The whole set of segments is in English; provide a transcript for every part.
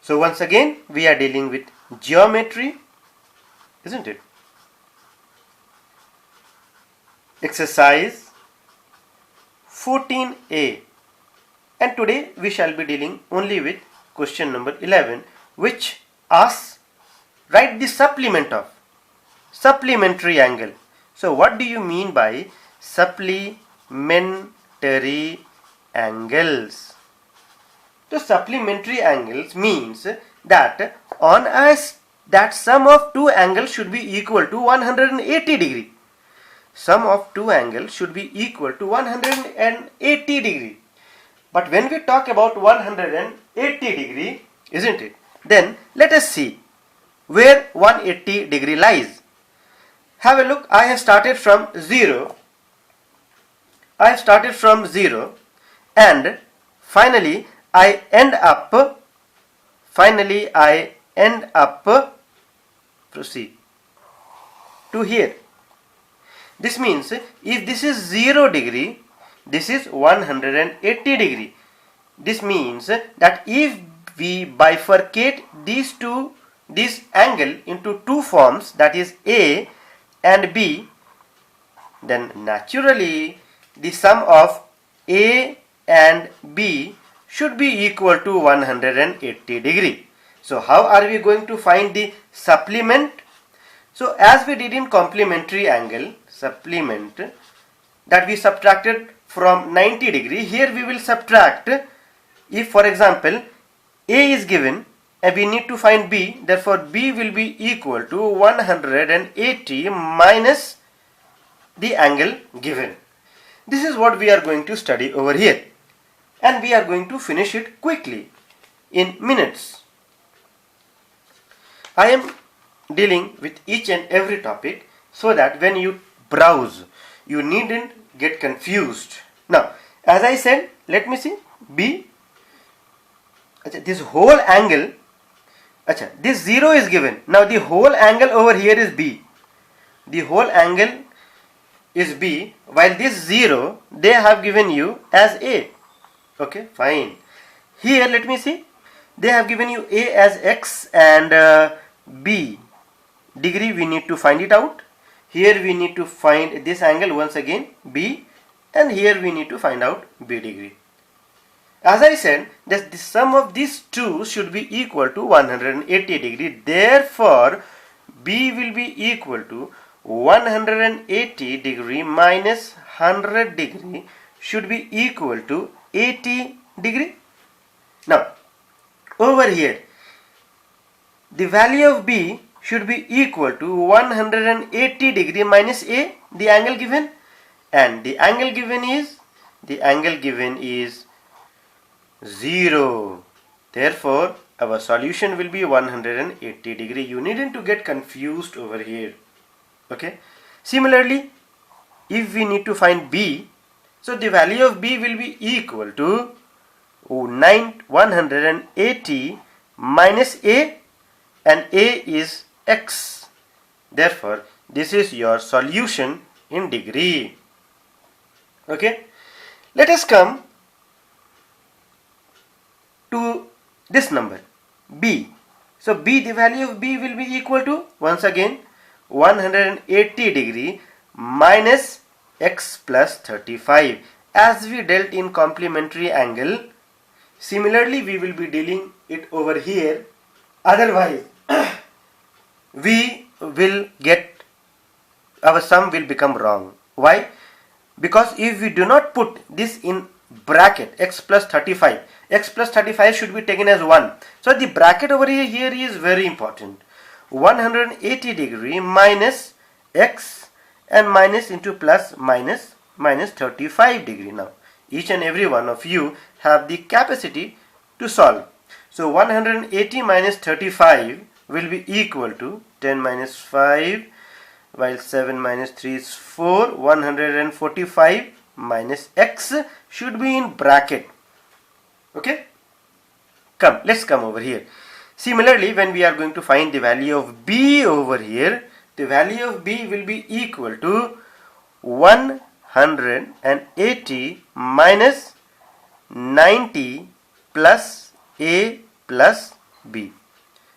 So once again we are dealing with geometry, isn't it? Exercise 14a, and today we shall be dealing only with question number 11, which asks write the supplement of supplementary angle. So what do you mean by supplementary angles? So supplementary angles means that on us that sum of two angles should be equal to 180 degree. Sum of two angles should be equal to 180 degree. But when we talk about 180 degree, isn't it? Then let us see where 180 degree lies. Have a look. I have started from 0. And finally I end up proceed to here. This means if this is 0 degree, this is 180 degree. This means that if we bifurcate this angle into two forms, that is A and B, then naturally the sum of A and B should be equal to 180 degree. So how are we going to find the supplement? So as we did in complementary angle, supplement, that we subtracted from 90 degree, here we will subtract. If for example A is given and we need to find B, therefore B will be equal to 180 minus the angle given. This is what we are going to study over here, and we are going to finish it quickly in minutes. I am dealing with each and every topic so that when you browse you needn't get confused. Now as I said, let me see B, this whole angle, this 0 is given. Now the whole angle over here is B. The whole angle is B, while this 0 they have given you as A. Okay, fine. Here let me see, they have given you A as X and B degree, we need to find it out. Here we need to find this angle once again B, and here we need to find out B degree. As I said, that the sum of these two should be equal to 180 degree. Therefore B will be equal to 180 degree minus 100 degree should be equal to 80 degree. Now over here the value of B should be equal to 180 degree minus A, the angle given, and the angle given is 0. Therefore our solution will be 180 degree. You needn't to get confused over here. Okay. Similarly, if we need to find B, so the value of B will be equal to 180 minus A, and A is X. Therefore this is your solution in degree. Okay, let us come to this number B. So B, the value of B will be equal to once again 180 degree minus X plus 35. As we dealt in complementary angle, similarly we will be dealing it over here. Otherwise we will get, our sum will become wrong. Why? Because if we do not put this in bracket X plus 35, X plus 35 should be taken as 1. So the bracket over here is very important. 180 degree minus X and minus into plus minus 35 degree. Now each and every one of you have the capacity to solve. So 180 minus 35 will be equal to 10 minus 5, while 7 minus 3 is 4. 145 minus X should be in bracket. Okay, let's come over here. Similarly, when we are going to find the value of B over here, the value of B will be equal to 180 minus 90 plus A plus B.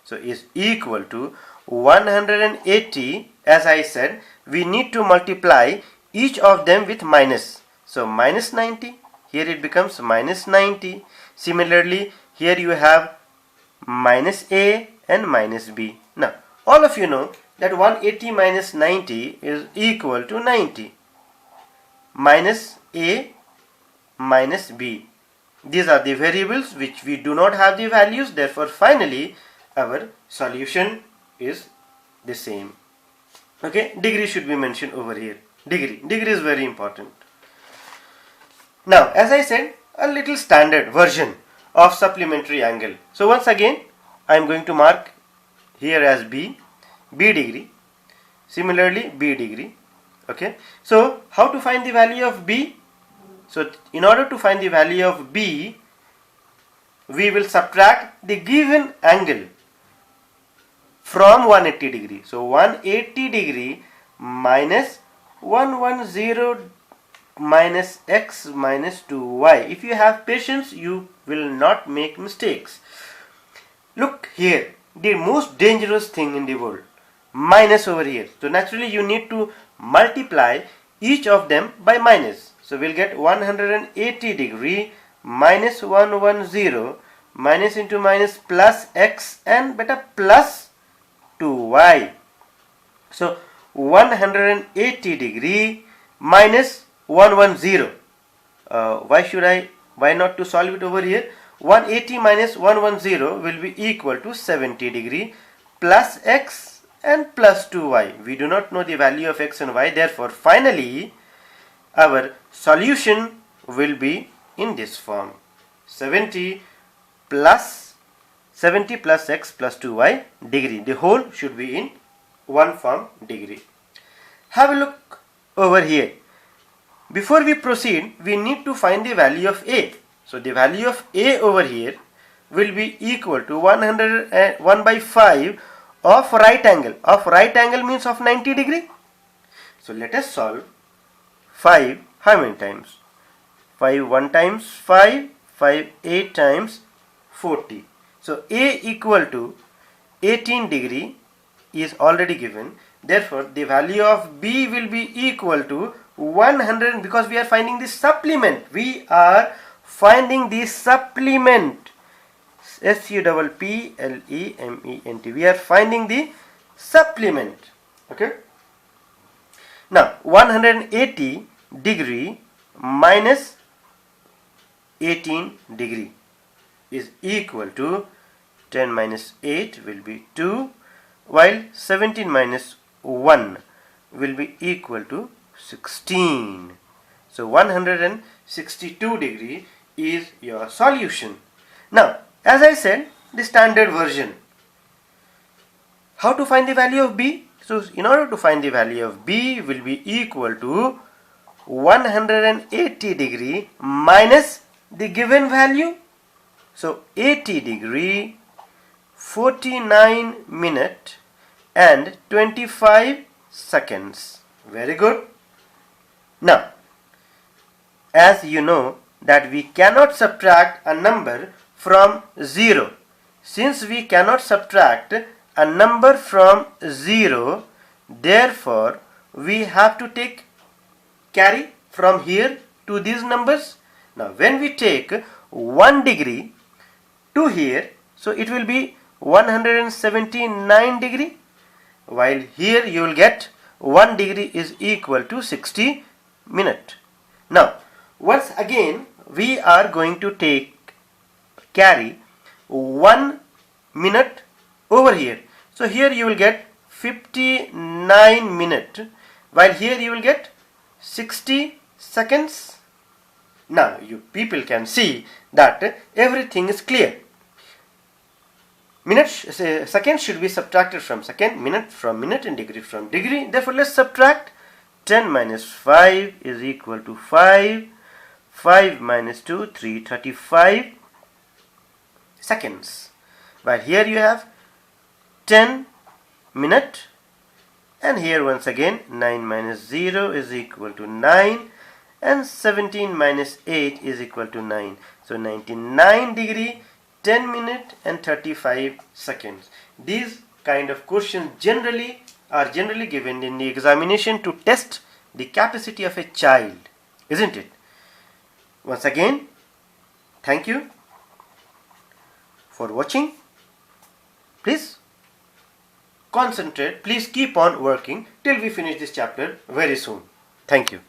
So is equal to 180. As I said, we need to multiply each of them with minus. So minus 90. Here it becomes minus 90. Similarly, here you have minus A and minus B. Now, all of you know that 180 minus 90 is equal to 90. Minus A minus B. These are the variables which we do not have the values. Therefore, finally, our solution is the same. Okay, degree should be mentioned over here. Degree is very important. Now, as I said, a little standard version of supplementary angle. So once again, I am going to mark here as B degree. Similarly, B degree. Okay. So how to find the value of B? So in order to find the value of B, we will subtract the given angle from 180 degree. So 180 degree minus 110 minus x minus 2y. If you have patience, you will not make mistakes. Look here, the most dangerous thing in the world, minus over here. So naturally you need to multiply each of them by minus. So we'll get 180 degree minus 110 minus into minus plus x and beta plus 2y. So 180 degree minus 110. Why not to solve it over here? 180 minus 110 will be equal to 70 degree plus x and plus 2y. We do not know the value of x and y. Therefore, finally, our solution will be in this form. 70 plus x plus 2y degree. The whole should be in one form, degree. Have a look over here. Before we proceed, we need to find the value of A. So the value of A over here will be equal to 1 by 5 of right angle. Of right angle means of 90 degree. So let us solve 5 how many times? 5 1 times 5, 5 8 times 40. So A equal to 18 degree is already given. Therefore, the value of B will be equal to 100, because we are finding the supplement. We are finding the supplement. supplement. We are finding the supplement. Okay. Now 180 degree minus 18 degree is equal to 10 minus 8 will be 2, while 17 minus 1 will be equal to 16. So 162 degree is your solution. Now, as I said, the standard version. How to find the value of B? So in order to find the value of B will be equal to 180 degree minus the given value. So 80 degree, 49 minute and 25 seconds. Very good. Now, as you know that we cannot subtract a number from 0. Since we cannot subtract a number from 0, therefore we have to take carry from here to these numbers. Now when we take 1 degree to here, so it will be 179 degree, while here you will get 1 degree is equal to 60 minute. Now once again we are going to take carry 1 minute over here. So here you will get 59 minute, while here you will get 60 seconds. Now you people can see that everything is clear. Seconds should be subtracted from second, minute from minute, and degree from degree. Therefore let's subtract. 10 minus 5 is equal to 5. 5 minus 2, 3, 35 seconds. While here you have 10 minute, and here once again 9 minus 0 is equal to 9, and 17 minus 8 is equal to 9. So 99 degree 10 minutes and 35 seconds. These kind of questions are generally given in the examination to test the capacity of a child, isn't it? Once again, thank you for watching. Please concentrate, please keep on working till we finish this chapter very soon. Thank you.